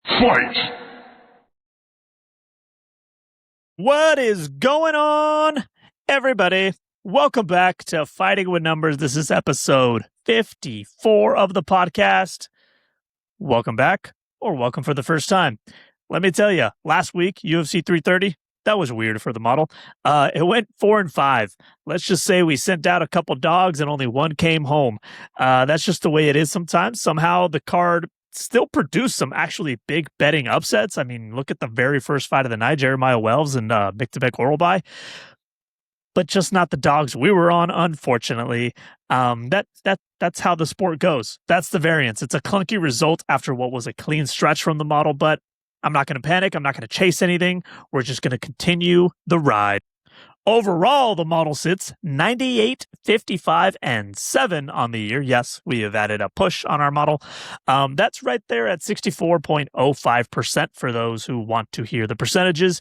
Fight! What is going on, everybody? Welcome back to Fighting with Numbers. This is episode 54 of the podcast. Welcome back, or welcome for the first time. Let me tell you, last week, UFC 330, that was weird for the model. It went 4-5. Let's just say we sent out a couple dogs and only one came home. That's just the way it is sometimes. Somehow the card still produced some actually big betting upsets. I mean, look at the very first fight of the night, Jeremiah Wells and Miktabek Oralby. But just not the dogs we were on, unfortunately. That's how the sport goes. That's the variance. It's a clunky result after what was a clean stretch from the model, but I'm not going to panic. I'm not going to chase anything. We're just going to continue the ride. Overall, the model sits 98, 55, and 7 on the year. Yes, we have added a push on our model. That's right there at 64.05% for those who want to hear the percentages.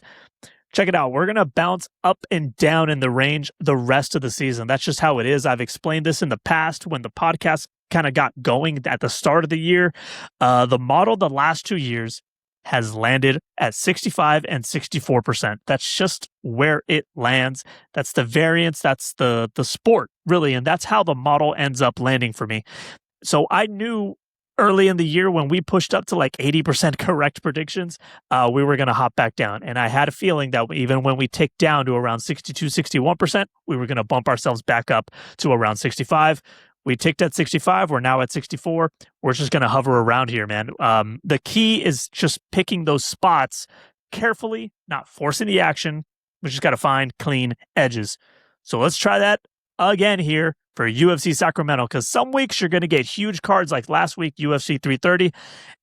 Check it out. We're going to bounce up and down in the range the rest of the season. That's just how it is. I've explained this in the past when the podcast kind of got going at the start of the year. The model the last 2 years has landed at 65 and 64%. That's just where it lands. That's the variance. That's the sport, really. And that's how the model ends up landing for me. So I knew early in the year when we pushed up to like 80% correct predictions, we were going to hop back down. And I had a feeling that even when we ticked down to around 62, 61%, we were going to bump ourselves back up to around 65. We ticked at 65. We're now at 64. We're just going to hover around here, man. The key is just picking those spots carefully, not forcing the action. We just got to find clean edges. So let's try that again here for UFC Sacramento, because some weeks you're going to get huge cards like last week, UFC 330,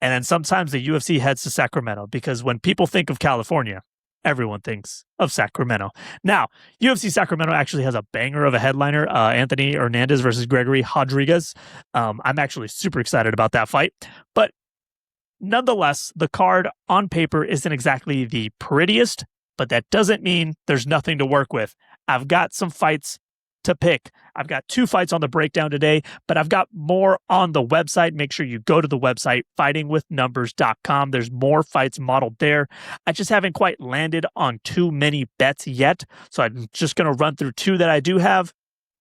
and then sometimes the UFC heads to Sacramento, because when people think of California, everyone thinks of Sacramento. Now, UFC Sacramento actually has a banger of a headliner, Anthony Hernandez versus Gregory Rodrigues. I'm actually super excited about that fight. But nonetheless, the card on paper isn't exactly the prettiest, but that doesn't mean there's nothing to work with. I've got some fights to pick. I've got 2 fights on the breakdown today, but I've got more on the website. Make sure you go to the website, fightingwithnumbers.com. There's more fights modeled there. I just haven't quite landed on too many bets yet, so I'm just going to run through 2 that I do have,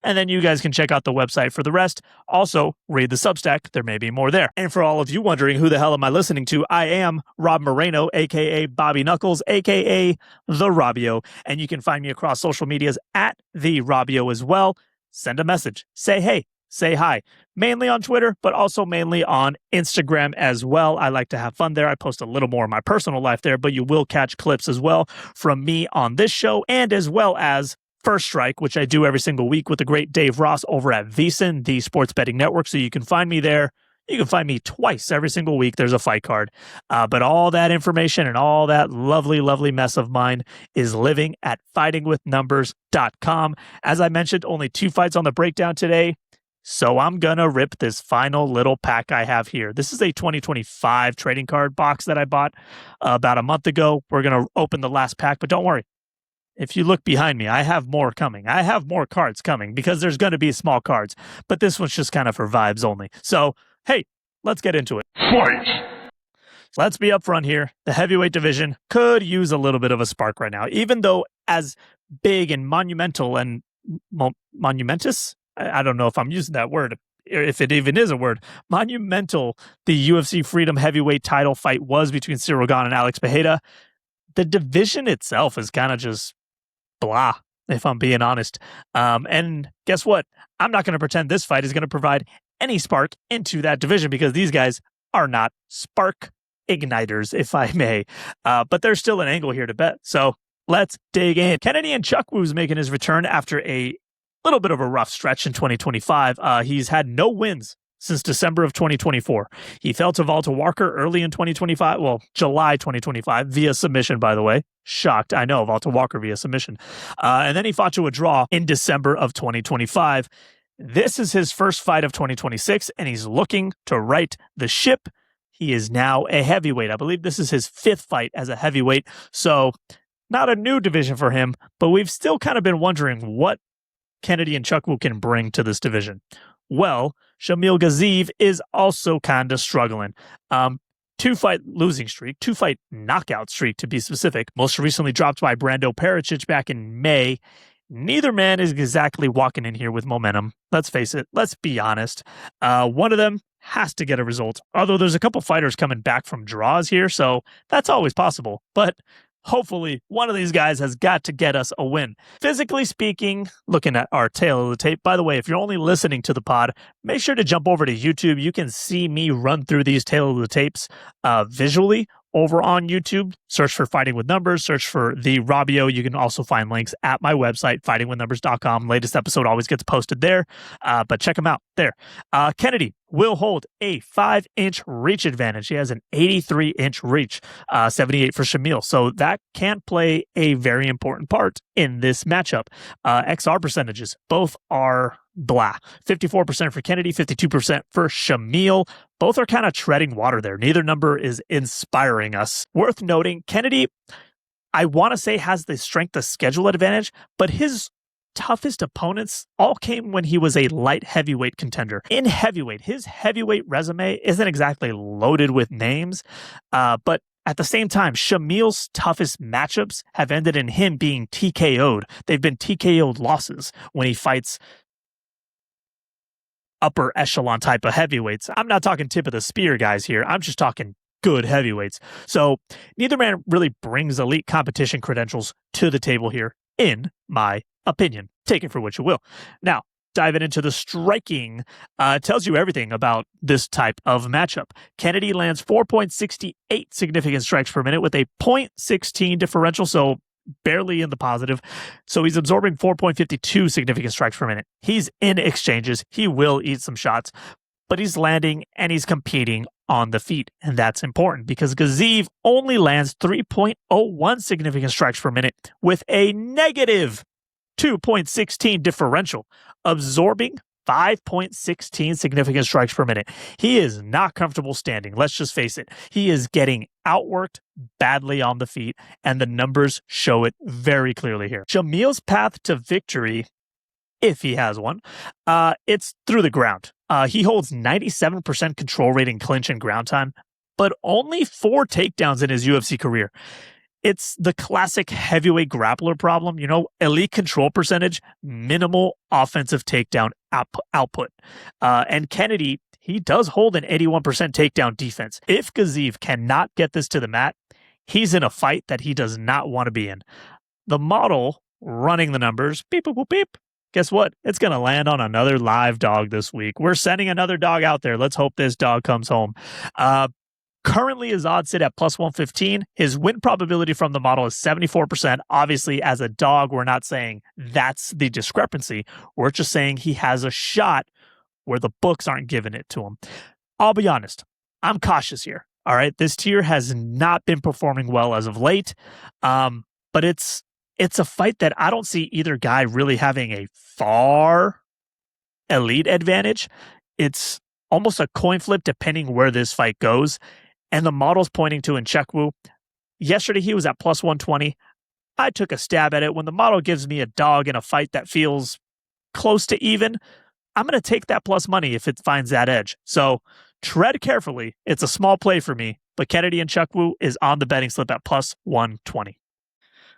and then you guys can check out the website for the rest. Also, read the Substack. There may be more there. And for all of you wondering who the hell am I listening to, I am Rob Moreno, a.k.a. Bobby Knuckles, a.k.a. The Robbio. And you can find me across social medias at The Robbio as well. Send a message. Say hey. Say hi. Mainly on Twitter, but also mainly on Instagram as well. I like to have fun there. I post a little more of my personal life there, but you will catch clips as well from me on this show, and as well as First Strike, which I do every single week with the great Dave Ross over at VSiN, the sports betting network. So you can find me there. You can find me twice every single week. There's a fight card. But all that information and all that lovely, lovely mess of mine is living at fightingwithnumbers.com. As I mentioned, only 2 fights on the breakdown today. So I'm going to rip this final little pack I have here. This is a 2025 trading card box that I bought about a month ago. We're going to open the last pack, but don't worry. If you look behind me, I have more coming. I have more cards coming because there's going to be small cards, but this one's just kind of for vibes only. So, hey, let's get into it. Fight! Let's be upfront here. The heavyweight division could use a little bit of a spark right now, even though as big and monumental and monumentous, I don't know if I'm using that word, if it even is a word, monumental, the UFC Freedom heavyweight title fight was between Cyril Gane and Alex Pereira. The division itself is kind of just blah, if I'm being honest. And guess what? I'm not going to pretend this fight is going to provide any spark into that division, because these guys are not spark igniters, if I may. But there's still an angle here to bet. So let's dig in. Kennedy Nzechukwu making his return after a little bit of a rough stretch in 2025. He's had no wins since December of 2024. He fell to Walter Walker early in 2025, well, July 2025, via submission, by the way. Shocked, I know, Walter Walker via submission. And then he fought to a draw in December of 2025. This is his first fight of 2026, and he's looking to right the ship. He is now a heavyweight. I believe this is his 5th fight as a heavyweight, so not a new division for him, but we've still kind of been wondering what Kennedy Nzechukwu can bring to this division. Well, Shamil Gaziev is also kind of struggling. 2-fight losing streak, 2-fight knockout streak to be specific, most recently dropped by Brando Pericic back in May. Neither man is exactly walking in here with momentum. Let's face it. Let's be honest. One of them has to get a result, although there's a couple fighters coming back from draws here, so that's always possible. But hopefully, one of these guys has got to get us a win. Physically speaking, looking at our tail of the tape, by the way, if you're only listening to the pod, make sure to jump over to YouTube. You can see me run through these tail of the tapes visually over on YouTube. Search for Fighting with Numbers, search for the Robbio. You can also find links at my website, fightingwithnumbers.com. Latest episode always gets posted there, but check them out there. Kennedy will hold a 5-inch reach advantage. He has an 83-inch reach, 78 for Shamil. So that can play a very important part in this matchup. XR percentages, both are blah. 54% for Kennedy, 52% for Shamil. Both are kind of treading water there. Neither number is inspiring us. Worth noting, Kennedy, I want to say, has the strength of schedule advantage, but his toughest opponents all came when he was a light heavyweight contender. In heavyweight, his heavyweight resume isn't exactly loaded with names, but at the same time, Shamil's toughest matchups have ended in him being TKO'd. They've been TKO'd losses when he fights upper echelon type of heavyweights. I'm not talking tip of the spear guys here. I'm just talking good heavyweights. So neither man really brings elite competition credentials to the table here, in my opinion. Take it for what you will. Now, diving into the striking, tells you everything about this type of matchup. Kennedy lands 4.68 significant strikes per minute with a .16 differential, so barely in the positive. So he's absorbing 4.52 significant strikes per minute. He's in exchanges. He will eat some shots, but he's landing and he's competing on the feet. And that's important because Gaziv only lands 3.01 significant strikes per minute with a negative 2.16 differential, absorbing 5.16 significant strikes per minute. He is not comfortable standing. Let's just face it. He is getting outworked badly on the feet, and the numbers show it very clearly here. Shamil's path to victory, if he has one, it's through the ground. He holds 97% control rate in clinch and ground time, but only 4 takedowns in his UFC career. It's the classic heavyweight grappler problem, elite control percentage, minimal offensive takedown output. And Kennedy, he does hold an 81% takedown defense. If Gaziv cannot get this to the mat, he's in a fight that he does not want to be in. The model running the numbers, beep, boop, boop, beep. Guess what? It's going to land on another live dog this week. We're sending another dog out there. Let's hope this dog comes home. Currently, his odds sit at +115. His win probability from the model is 74%. Obviously, as a dog, we're not saying that's the discrepancy. We're just saying he has a shot where the books aren't giving it to him. I'll be honest. I'm cautious here. All right. This tier has not been performing well as of late. But it's a fight that I don't see either guy really having a far elite advantage. It's almost a coin flip depending where this fight goes. And the model's pointing to Nchekwu. Yesterday, he was at +120. I took a stab at it. When the model gives me a dog in a fight that feels close to even, I'm going to take that plus money if it finds that edge. So tread carefully. It's a small play for me, but Kennedy Nchekwu is on the betting slip at +120.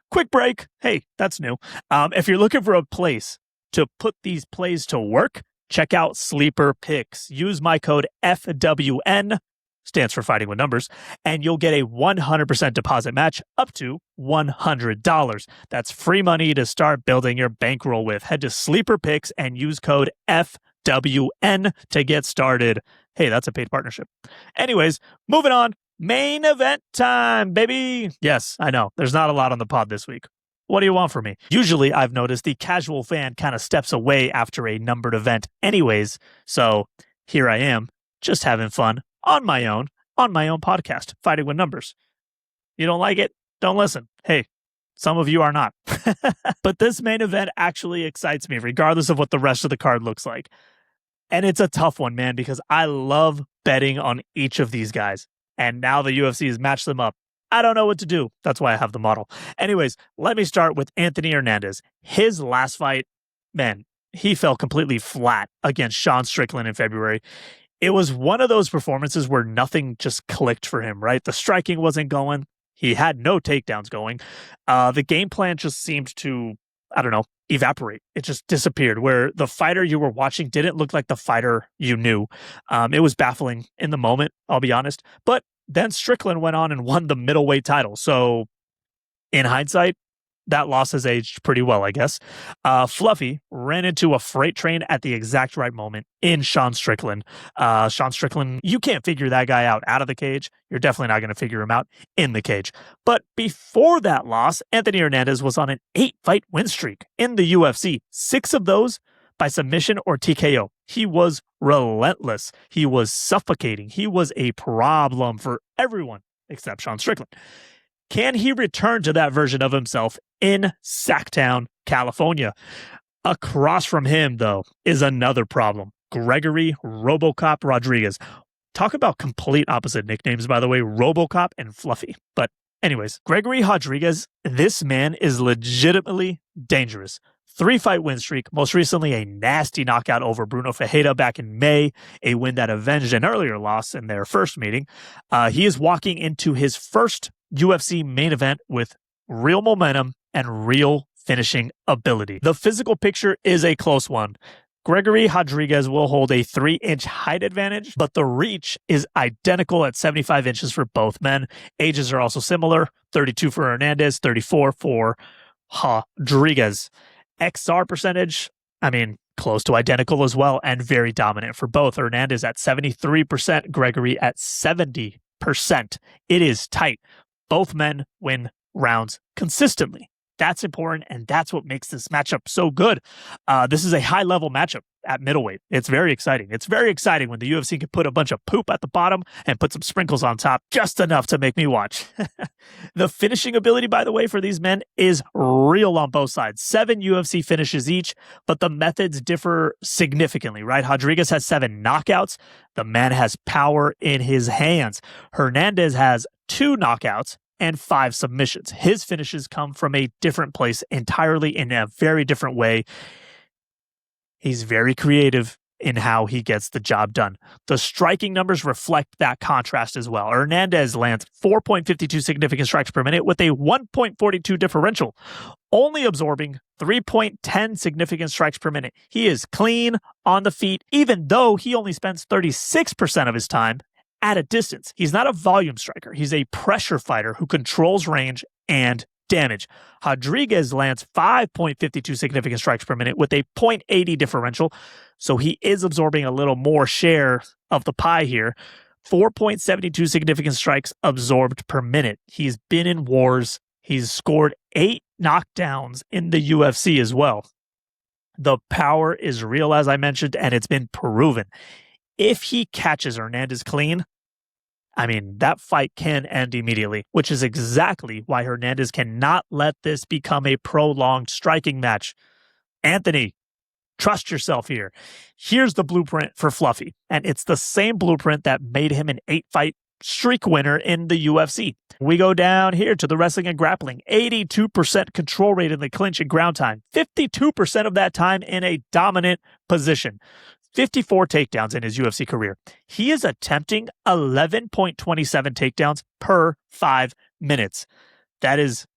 Quick break. Hey, that's new. If you're looking for a place to put these plays to work, check out Sleeper Picks. Use my code FWN, stands for Fighting with Numbers, and you'll get a 100% deposit match up to $100. That's free money to start building your bankroll with. Head to Sleeper Picks and use code FWN to get started. Hey, that's a paid partnership. Anyways, moving on. Main event time, baby. Yes, I know. There's not a lot on the pod this week. What do you want from me? Usually, I've noticed the casual fan kind of steps away after a numbered event anyways. So here I am, just having fun on my own podcast, Fighting with Numbers. You don't like it? Don't listen. Hey, some of you are not. But this main event actually excites me, regardless of what the rest of the card looks like. And it's a tough one, man, because I love betting on each of these guys. And now the UFC has matched them up. I don't know what to do. That's why I have the model. Anyways, let me start with Anthony Hernandez. His last fight, man, he fell completely flat against Sean Strickland in February. It was one of those performances where nothing just clicked for him, right? The striking wasn't going. He had no takedowns going. The game plan just seemed to, I don't know, evaporate. It just disappeared, where the fighter you were watching didn't look like the fighter you knew. It was baffling in the moment, I'll be honest. But then Strickland went on and won the middleweight title. So in hindsight, that loss has aged pretty well, I guess. Fluffy ran into a freight train at the exact right moment in Sean Strickland. Sean Strickland, you can't figure that guy out of the cage. You're definitely not going to figure him out in the cage. But before that loss, Anthony Hernandez was on an 8-fight win streak in the UFC, 6 of those by submission or TKO. He was relentless. He was suffocating. He was a problem for everyone except Sean Strickland. Can he return to that version of himself in Sacktown, California? Across from him, though, is another problem. Gregory RoboCop Rodrigues. Talk about complete opposite nicknames, by the way, RoboCop and Fluffy. But anyways, Gregory Rodrigues, this man is legitimately dangerous. 3-fight win streak, most recently a nasty knockout over Bruno Ferreira back in May, a win that avenged an earlier loss in their first meeting. He is walking into his first UFC main event with real momentum and real finishing ability. The physical picture is a close one. Gregory Rodrigues will hold a 3-inch height advantage, but the reach is identical at 75 inches for both men. Ages are also similar, 32 for Hernandez, 34 for Rodrigues. XR percentage, close to identical as well, and very dominant for both. Hernandez at 73%, Gregory at 70%. It is tight. Both men win rounds consistently. That's important, and that's what makes this matchup so good. This is a high-level matchup at middleweight. It's very exciting. It's very exciting when the UFC can put a bunch of poop at the bottom and put some sprinkles on top, just enough to make me watch. The finishing ability, by the way, for these men is real on both sides. 7 UFC finishes each, but the methods differ significantly, right? Rodrigues has 7 knockouts. The man has power in his hands. Hernandez has 2 knockouts and 5 submissions. His finishes come from a different place entirely, in a very different way. He's very creative in how he gets the job done. The striking numbers reflect that contrast as well. Hernandez lands 4.52 significant strikes per minute with a 1.42 differential, only absorbing 3.10 significant strikes per minute. He is clean on the feet, even though he only spends 36% of his time at a distance. He's not a volume striker. He's a pressure fighter who controls range and damage. Rodrigues lands 5.52 significant strikes per minute with a 0.80 differential, so he is absorbing a little more share of the pie here. 4.72 significant strikes absorbed per minute. He's been in wars. He's scored 8 knockdowns in the UFC as well. The power is real, as I mentioned, and it's been proven. If he catches Hernandez clean, that fight can end immediately, which is exactly why Hernandez cannot let this become a prolonged striking match. Anthony, trust yourself here. Here's the blueprint for Fluffy, and it's the same blueprint that made him an 8-fight streak winner in the UFC. We go down here to the wrestling and grappling. 82% control rate in the clinch and ground time. 52% of that time in a dominant position. 54 takedowns in his UFC career. He is attempting 11.27 takedowns per 5 minutes. That is,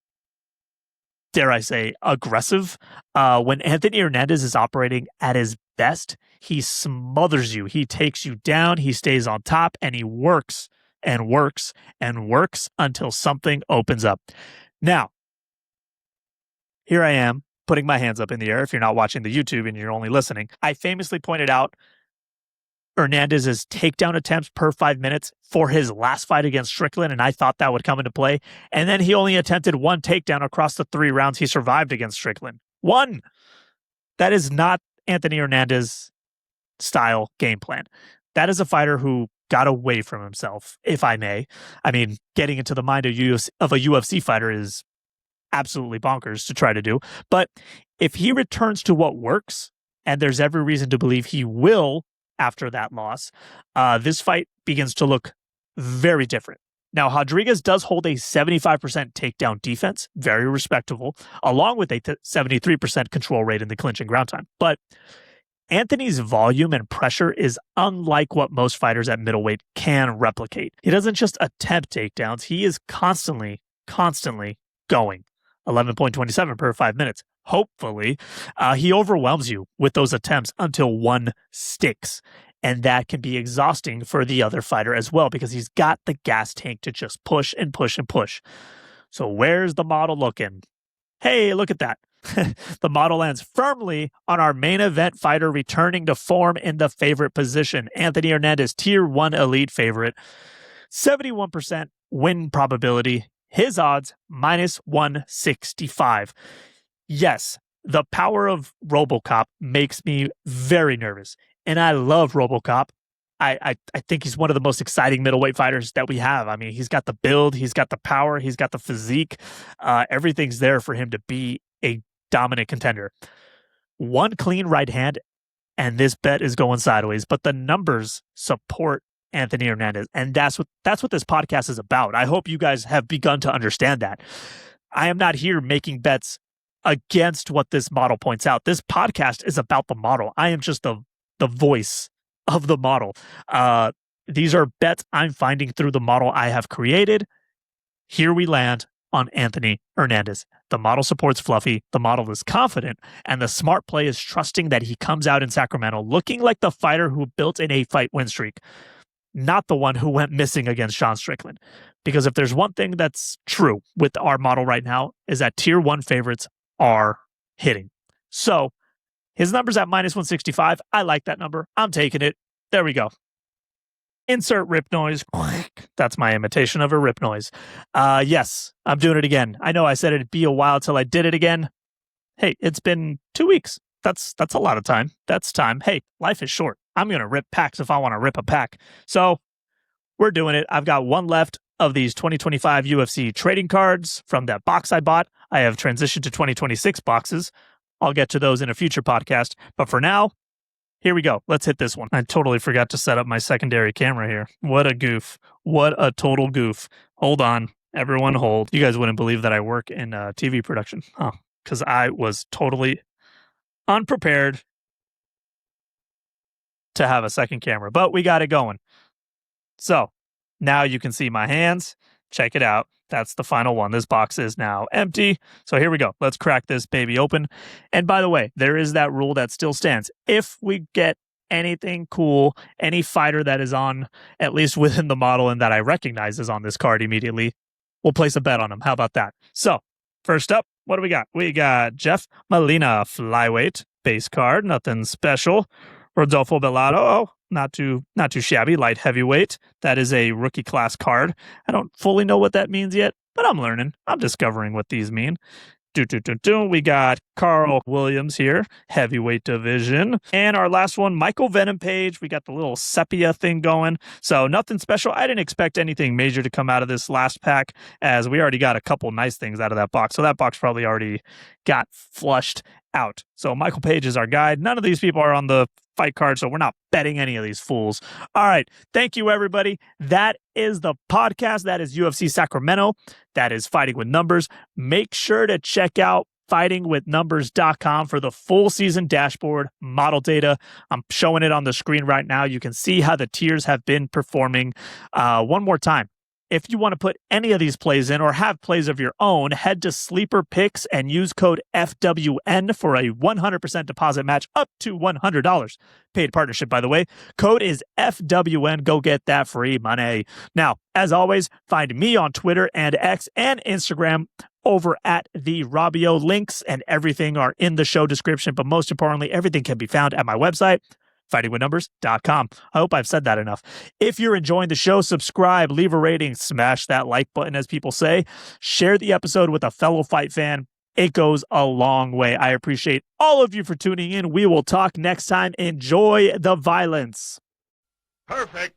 dare I say, aggressive. When Anthony Hernandez is operating at his best, he smothers you. He takes you down. He stays on top, and he works and works and works until something opens up. Now, here I am, putting my hands up in the air. If you're not watching the YouTube and you're only listening, I famously pointed out Hernandez's takedown attempts per 5 minutes for his last fight against Strickland, and I thought that would come into play. And then he only attempted 1 takedown across the 3 rounds he survived against Strickland. 1! That is not Anthony Hernandez style game plan. That is a fighter who got away from himself, if I may. Getting into the mind of a UFC fighter is absolutely bonkers to try to do. But if he returns to what works, and there's every reason to believe he will after that loss, this fight begins to look very different. Now, Rodrigues does hold a 75% takedown defense, very respectable, along with a 73% control rate in the clinch and ground time. But Anthony's volume and pressure is unlike what most fighters at middleweight can replicate. He doesn't just attempt takedowns, he is constantly going. 11.27 per 5 minutes. Hopefully, he overwhelms you with those attempts until one sticks. And that can be exhausting for the other fighter as well because he's got the gas tank to just push and push and push. So where's the model looking? Hey, look at that. The model lands firmly on our main event fighter returning to form in the favorite position. Anthony Hernandez, tier 1 elite favorite. 71% win probability. His odds, minus 165. Yes, the power of RoboCop makes me very nervous. And I love RoboCop. I think he's one of the most exciting middleweight fighters that we have. I mean, he's got the build, he's got the power, he's got the physique. Everything's there for him to be a dominant contender. One clean right hand, and this bet is going sideways. But the numbers support Anthony Hernandez, and that's what this podcast is about. I hope you guys have begun to understand that. I am not here making bets against what this model points out. This podcast is about the model. I am just the voice of the model. These are bets I'm finding through the model I have created. Here we land on Anthony Hernandez. The model supports Fluffy. The model is confident, and the smart play is trusting that he comes out in Sacramento looking like the fighter who built an 8-fight win streak, not the one who went missing against Sean Strickland. Because if there's one thing that's true with our model right now is that tier 1 favorites are hitting. So his number's at minus 165. I like that number. I'm taking it. There we go. Insert rip noise. That's my imitation of a rip noise. Yes, I'm doing it again. I know I said it'd be a while till I did it again. Hey, it's been 2 weeks. That's a lot of time. That's time. Hey, life is short. I'm going to rip packs if I want to rip a pack. So we're doing it. I've got one left of these 2025 UFC trading cards from that box I bought. I have transitioned to 2026 boxes. I'll get to those in a future podcast. But for now, here we go. Let's hit this one. I totally forgot to set up my secondary camera here. What a goof. What a total goof. Hold on. Everyone hold. You guys wouldn't believe that I work in TV production. Huh. Because I was totally unprepared to have a second camera. But we got it going. So now you can see my hands. Check it out. That's the final one. This box is now empty. So here we go. Let's crack this baby open. And by the way, there is that rule that still stands. If we get anything cool, any fighter that is on, at least within the model and that I recognize is on this card immediately, we'll place a bet on him. How about that? So first up, what do we got? We got Jeff Molina, flyweight, base card, nothing special. Rodolfo Bellato, not too shabby, light heavyweight. That is a rookie class card. I don't fully know what that means yet, but I'm learning. I'm discovering what these mean. We got Carl Williams here, heavyweight division. And our last one, Michael Venom Page. We got the little sepia thing going. So nothing special. I didn't expect anything major to come out of this last pack, as we already got a couple nice things out of that box. So that box probably already got flushed out. So Michael Page is our guide. None of these people are on the fight card, so we're not betting any of these fools. All right. Thank you, everybody. That is the podcast. That is UFC Sacramento. That is Fighting with Numbers. Make sure to check out fightingwithnumbers.com for the full season dashboard model data. I'm showing it on the screen right now. You can see how the tiers have been performing. One more time. If you want to put any of these plays in or have plays of your own, head to Sleeper Picks and use code FWN for a 100% deposit match up to $100. Paid partnership, by the way. Code is FWN. Go get that free money. Now, as always, find me on Twitter and X and Instagram over at the Robio. Links and everything are in the show description, but most importantly, everything can be found at my website, fightingwithnumbers.com. I hope I've said that enough. If you're enjoying the show, subscribe, leave a rating, smash that like button, as people say. Share the episode with a fellow fight fan. It goes a long way. I appreciate all of you for tuning in. We will talk next time. Enjoy the violence. Perfect.